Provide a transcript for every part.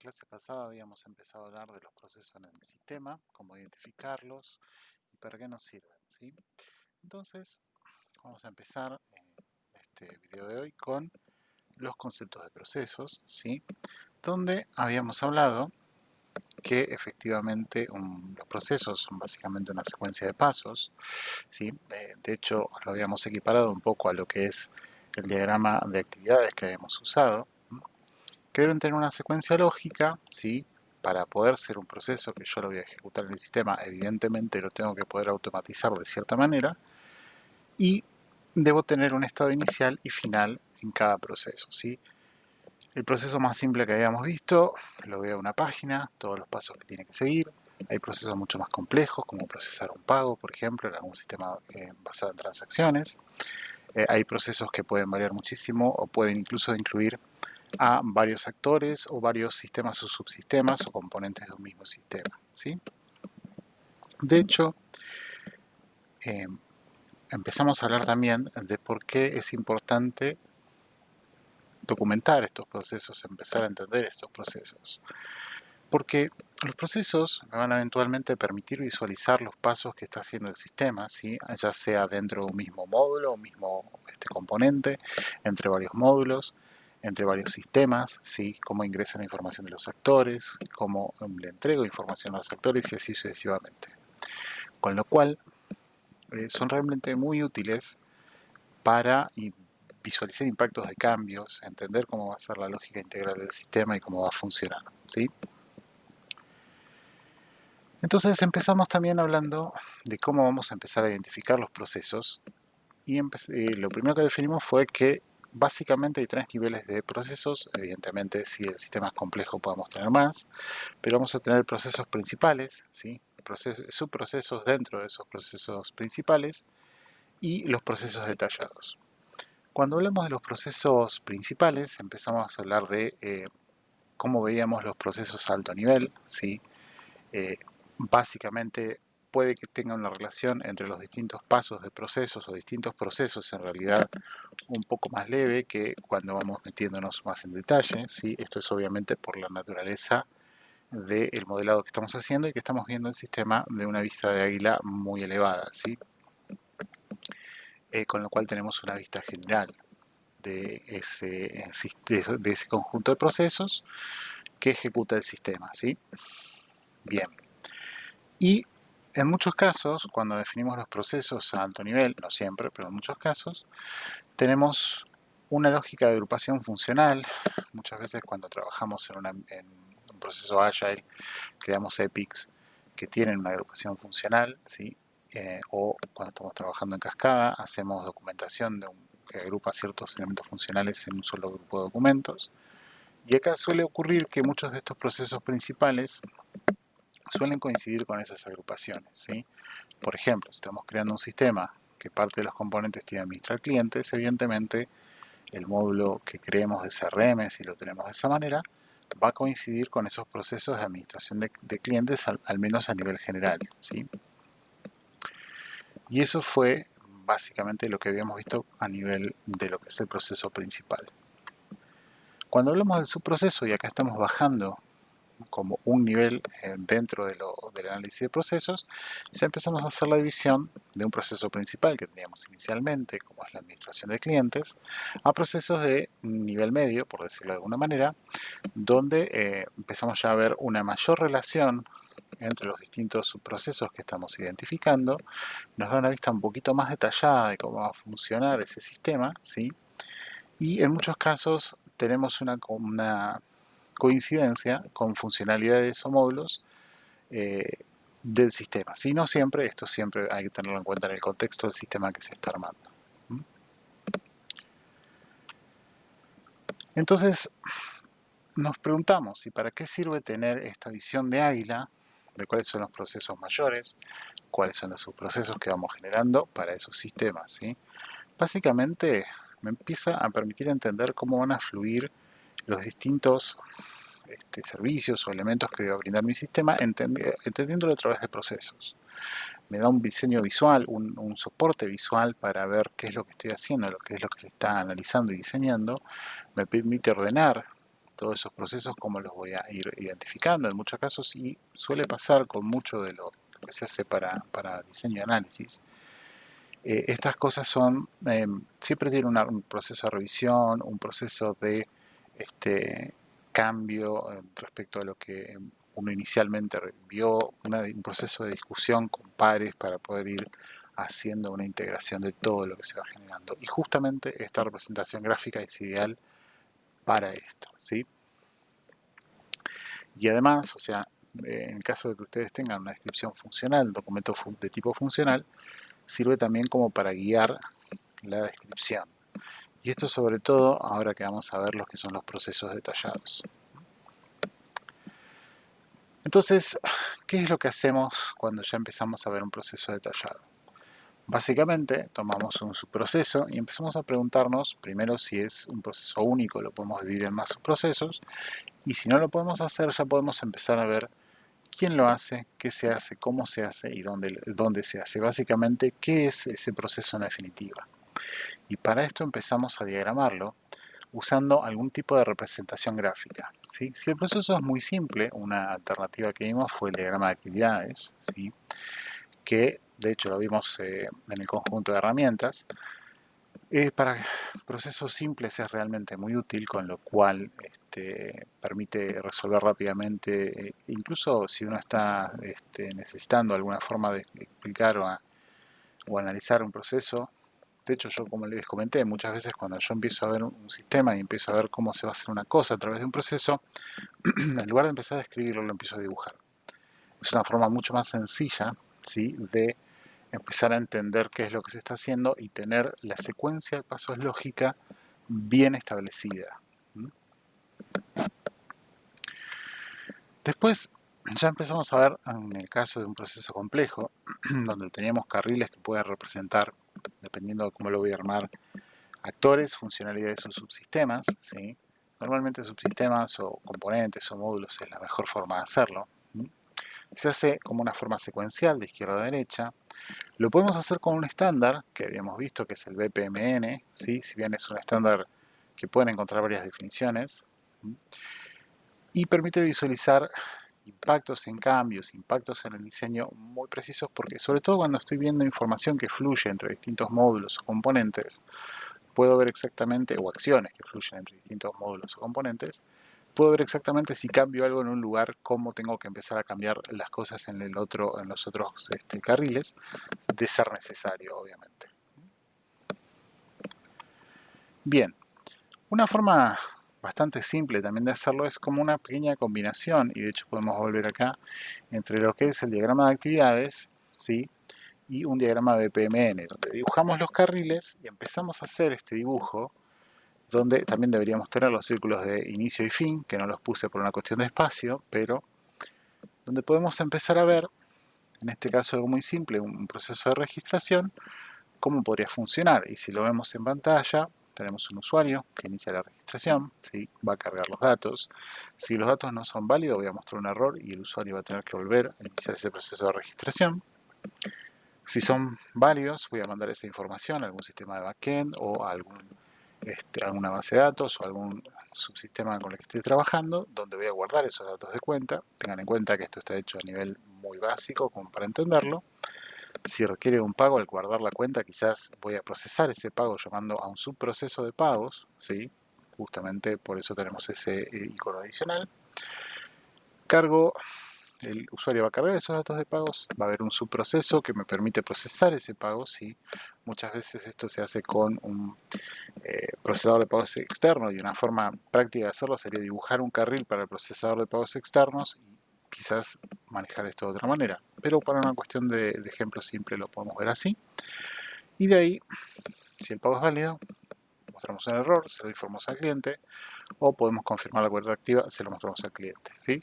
clase pasada habíamos empezado a hablar de los procesos en el sistema, cómo identificarlos y para qué nos sirven, ¿sí? Entonces, vamos a empezar este video de hoy con los conceptos de procesos, ¿sí? Donde habíamos hablado que efectivamente los procesos son básicamente una secuencia de pasos, ¿sí? De hecho, lo habíamos equiparado un poco a lo que es el diagrama de actividades que habíamos usado, que deben tener una secuencia lógica, ¿sí? Para poder ser un proceso que yo lo voy a ejecutar en el sistema, evidentemente lo tengo que poder automatizar de cierta manera y debo tener un estado inicial y final en cada proceso, ¿sí? El proceso más simple que habíamos visto, lo veo en una página, todos los pasos que tiene que seguir. Hay procesos mucho más complejos, como procesar un pago, por ejemplo, en algún sistema basado en transacciones. Hay procesos que pueden variar muchísimo o pueden incluso incluir a varios actores o varios sistemas o subsistemas o componentes de un mismo sistema, ¿sí? De hecho, eh, empezamos a hablar también de por qué es importante documentar estos procesos, empezar a entender estos procesos. Porque los procesos me van a eventualmente permitir visualizar los pasos que está haciendo el sistema, ¿sí? Ya sea dentro de un mismo módulo, un mismo componente, entre varios módulos, entre varios sistemas, ¿sí? Cómo ingresa la información de los actores, cómo le entrego información a los actores y así sucesivamente. Con lo cual, son realmente muy útiles para visualizar impactos de cambios, entender cómo va a ser la lógica integral del sistema y cómo va a funcionar, ¿sí? Entonces empezamos también hablando de cómo vamos a empezar a identificar los procesos y lo primero que definimos fue que básicamente hay tres niveles de procesos. Evidentemente, si el sistema es complejo podemos tener más, pero vamos a tener procesos principales, ¿sí? Subprocesos dentro de esos procesos principales y los procesos detallados. Cuando hablamos de los procesos principales empezamos a hablar de cómo veíamos los procesos a alto nivel, ¿sí? Básicamente puede que tenga una relación entre los distintos pasos de procesos o distintos procesos en realidad un poco más leve que cuando vamos metiéndonos más en detalle, ¿sí? Esto es obviamente por la naturaleza del modelado que estamos haciendo y que estamos viendo el sistema de una vista de águila muy elevada, ¿sí? Con lo cual tenemos una vista general de ese conjunto de procesos que ejecuta el sistema, ¿sí? Bien. Y en muchos casos, cuando definimos los procesos a alto nivel, no siempre, pero en muchos casos, tenemos una lógica de agrupación funcional. Muchas veces cuando trabajamos en un proceso Agile, creamos epics que tienen una agrupación funcional, ¿sí? O cuando estamos trabajando en cascada, hacemos documentación que agrupa ciertos elementos funcionales en un solo grupo de documentos. Y acá suele ocurrir que muchos de estos procesos principales suelen coincidir con esas agrupaciones, ¿sí? Por ejemplo, si estamos creando un sistema que parte de los componentes tiene administrar clientes, evidentemente el módulo que creemos de CRM, si lo tenemos de esa manera, va a coincidir con esos procesos de administración de clientes, al menos a nivel general, ¿sí? Y eso fue básicamente lo que habíamos visto a nivel de lo que es el proceso principal. Cuando hablamos del subproceso, y acá estamos bajando como un nivel dentro del análisis de procesos, ya empezamos a hacer la división de un proceso principal que teníamos inicialmente, como es la administración de clientes, a procesos de nivel medio, por decirlo de alguna manera, donde empezamos ya a ver una mayor relación entre los distintos subprocesos que estamos identificando, nos da una vista un poquito más detallada de cómo va a funcionar ese sistema, ¿sí? Y en muchos casos tenemos una coincidencia con funcionalidades o módulos del sistema. Si no siempre, esto siempre hay que tenerlo en cuenta en el contexto del sistema que se está armando. Entonces, nos preguntamos, ¿y para qué sirve tener esta visión de águila? De cuáles son los procesos mayores, cuáles son los subprocesos que vamos generando para esos sistemas, ¿sí? Básicamente, me empieza a permitir entender cómo van a fluir los distintos servicios o elementos que va a brindar mi sistema, entendiéndolo a través de procesos. Me da un diseño visual, un soporte visual para ver qué es lo que estoy haciendo, qué es lo que se está analizando y diseñando. Me permite ordenar todos esos procesos, cómo los voy a ir identificando en muchos casos, y suele pasar con mucho de lo que se hace para diseño y análisis. Estas cosas son, siempre tienen un proceso de revisión, un proceso de cambio respecto a lo que uno inicialmente vio, un proceso de discusión con pares para poder ir haciendo una integración de todo lo que se va generando. Y justamente esta representación gráfica es ideal para esto, ¿sí? Y además, o sea, en el caso de que ustedes tengan una descripción funcional, un documento de tipo funcional, sirve también como para guiar la descripción. Y esto sobre todo ahora que vamos a ver los que son los procesos detallados. Entonces, ¿qué es lo que hacemos cuando ya empezamos a ver un proceso detallado? Básicamente, tomamos un subproceso y empezamos a preguntarnos primero si es un proceso único, lo podemos dividir en más subprocesos, y si no lo podemos hacer, ya podemos empezar a ver quién lo hace, qué se hace, cómo se hace y dónde se hace. Básicamente, ¿qué es ese proceso en definitiva? Y para esto empezamos a diagramarlo usando algún tipo de representación gráfica, ¿sí? Si el proceso es muy simple, una alternativa que vimos fue el diagrama de actividades, ¿sí? Que de hecho lo vimos en el conjunto de herramientas. Para procesos simples es realmente muy útil, con lo cual permite resolver rápidamente, incluso si uno está necesitando alguna forma de explicar o analizar un proceso. De hecho, yo, como les comenté, muchas veces cuando yo empiezo a ver un sistema y empiezo a ver cómo se va a hacer una cosa a través de un proceso, en lugar de empezar a escribirlo, lo empiezo a dibujar. Es una forma mucho más sencilla, ¿sí?, de empezar a entender qué es lo que se está haciendo y tener la secuencia de pasos lógica bien establecida. Después ya empezamos a ver, en el caso de un proceso complejo, donde teníamos carriles que pueden representar, dependiendo de cómo lo voy a armar, actores, funcionalidades o subsistemas, ¿sí? Normalmente subsistemas o componentes o módulos es la mejor forma de hacerlo. Se hace como una forma secuencial de izquierda a derecha. Lo podemos hacer con un estándar que habíamos visto, que es el BPMN, ¿sí? Si bien es un estándar que pueden encontrar varias definiciones, y permite visualizar impactos en cambios, impactos en el diseño muy precisos, porque sobre todo cuando estoy viendo información que fluye entre distintos módulos o componentes, puedo ver exactamente, o acciones que fluyen entre distintos módulos o componentes, puedo ver exactamente si cambio algo en un lugar, cómo tengo que empezar a cambiar las cosas en los otros carriles, de ser necesario, obviamente. Bien, una forma bastante simple también de hacerlo es como una pequeña combinación, y de hecho podemos volver acá, entre lo que es el diagrama de actividades, ¿sí?, y un diagrama de BPMN, donde dibujamos los carriles y empezamos a hacer este dibujo, donde también deberíamos tener los círculos de inicio y fin, que no los puse por una cuestión de espacio, pero donde podemos empezar a ver, en este caso algo muy simple, un proceso de registración, cómo podría funcionar. Y si lo vemos en pantalla, tenemos un usuario que inicia la registración, ¿sí?, va a cargar los datos. Si los datos no son válidos, voy a mostrar un error y el usuario va a tener que volver a iniciar ese proceso de registración. Si son válidos, voy a mandar esa información a algún sistema de backend o a alguna base de datos o algún subsistema con el que esté trabajando, donde voy a guardar esos datos de cuenta. Tengan en cuenta que esto está hecho a nivel muy básico como para entenderlo. Si requiere un pago, al guardar la cuenta, quizás voy a procesar ese pago llamando a un subproceso de pagos, ¿sí? Justamente por eso tenemos ese icono adicional. Cargo, el usuario va a cargar esos datos de pagos, va a haber un subproceso que me permite procesar ese pago, ¿sí? Muchas veces esto se hace con un procesador de pagos externo, y una forma práctica de hacerlo sería dibujar un carril para el procesador de pagos externos y quizás manejar esto de otra manera, pero para una cuestión de ejemplo simple lo podemos ver así. Y de ahí, si el pago es válido, mostramos un error, se lo informamos al cliente, o podemos confirmar la cuenta activa, se lo mostramos al cliente, ¿sí?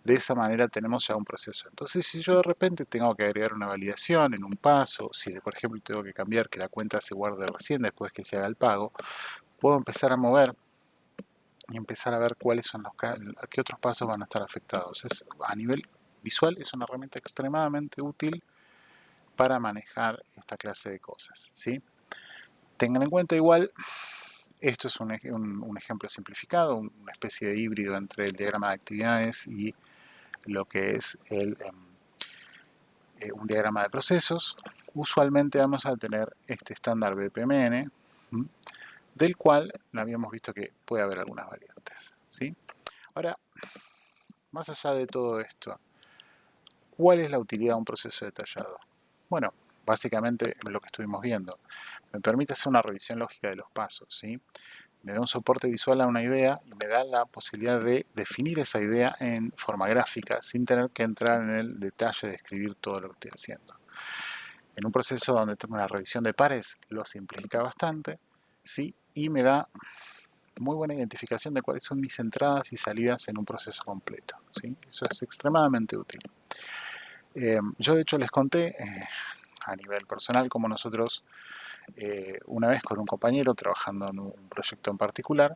De esa manera tenemos ya un proceso. Entonces, si yo de repente tengo que agregar una validación en un paso, si por ejemplo tengo que cambiar que la cuenta se guarde recién después que se haga el pago, puedo empezar a mover y empezar a ver cuáles son qué otros pasos van a estar afectados. A nivel visual es una herramienta extremadamente útil para manejar esta clase de cosas, ¿sí? Tengan en cuenta igual Esto es un ejemplo simplificado, una especie de híbrido entre el diagrama de actividades y lo que es un diagrama de procesos. Usualmente vamos a tener este estándar BPMN, del cual habíamos visto que puede haber algunas variantes, ¿sí? Ahora, más allá de todo esto, ¿cuál es la utilidad de un proceso detallado? Bueno, básicamente lo que estuvimos viendo. Me permite hacer una revisión lógica de los pasos, ¿sí? Me da un soporte visual a una idea y me da la posibilidad de definir esa idea en forma gráfica sin tener que entrar en el detalle de escribir todo lo que estoy haciendo. En un proceso donde tengo una revisión de pares lo simplifica bastante, ¿sí? Y me da muy buena identificación de cuáles son mis entradas y salidas en un proceso completo, ¿sí? Eso es extremadamente útil. Yo de hecho les conté a nivel personal cómo nosotros una vez con un compañero trabajando en un proyecto en particular,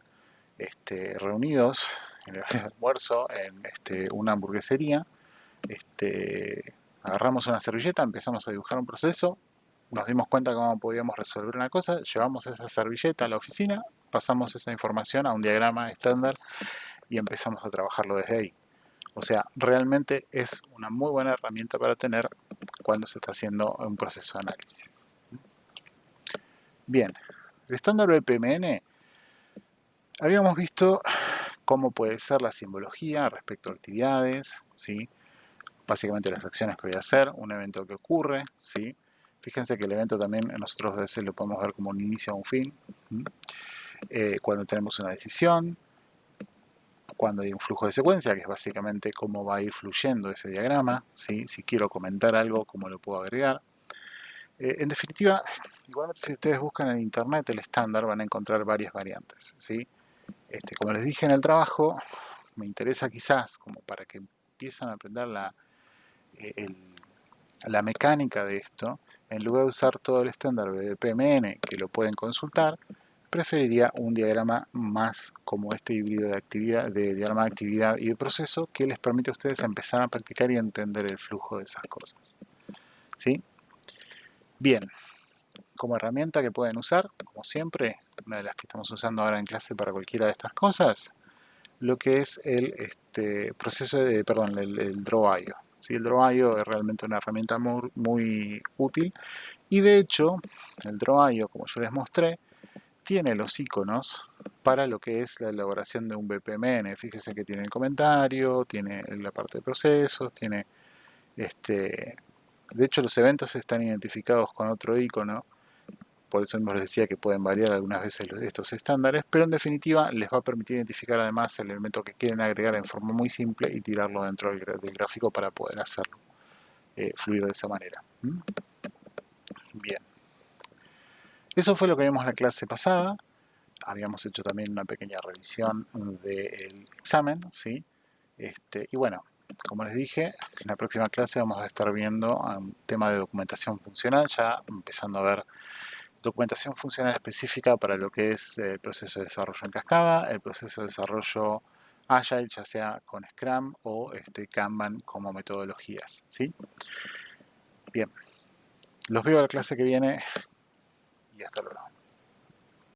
reunidos en el almuerzo en una hamburguesería, agarramos una servilleta, empezamos a dibujar un proceso, nos dimos cuenta cómo podíamos resolver una cosa, llevamos esa servilleta a la oficina, pasamos esa información a un diagrama estándar y empezamos a trabajarlo desde ahí. O sea, realmente es una muy buena herramienta para tener cuando se está haciendo un proceso de análisis. Bien, el estándar BPMN habíamos visto cómo puede ser la simbología respecto a actividades, ¿sí? Básicamente las acciones que voy a hacer, un evento que ocurre, ¿sí? Fíjense que el evento también nosotros a veces lo podemos ver como un inicio o un fin. Cuando tenemos una decisión, cuando hay un flujo de secuencia, que es básicamente cómo va a ir fluyendo ese diagrama, ¿sí? Si quiero comentar algo, cómo lo puedo agregar. En definitiva, igualmente si ustedes buscan en internet el estándar van a encontrar varias variantes, ¿sí? Como les dije en el trabajo, me interesa quizás como para que empiezan a aprender la mecánica de esto, en lugar de usar todo el estándar de PMN que lo pueden consultar, preferiría un diagrama más como este híbrido de actividad, de diagrama de actividad y de proceso que les permite a ustedes empezar a practicar y entender el flujo de esas cosas. ¿Sí? Bien, como herramienta que pueden usar, como siempre, una de las que estamos usando ahora en clase para cualquiera de estas cosas, lo que es el proceso de, perdón, el Draw.io. ¿Sí? El Draw.io es realmente una herramienta muy, muy útil y de hecho el Draw.io, como yo les mostré, tiene los iconos para lo que es la elaboración de un BPMN. Fíjense que tiene el comentario, tiene la parte de procesos, tiene de hecho los eventos están identificados con otro icono. Por eso les decía que pueden variar algunas veces estos estándares, pero en definitiva les va a permitir identificar además el elemento que quieren agregar en forma muy simple y tirarlo dentro del gráfico para poder hacerlo fluir de esa manera. Bien. Eso fue lo que vimos en la clase pasada. Habíamos hecho también una pequeña revisión del examen, ¿sí? Y bueno, como les dije, en la próxima clase vamos a estar viendo un tema de documentación funcional, ya empezando a ver documentación funcional específica para lo que es el proceso de desarrollo en cascada, el proceso de desarrollo Agile, ya sea con Scrum o Kanban como metodologías, ¿sí? Bien, los veo a la clase que viene y hasta luego.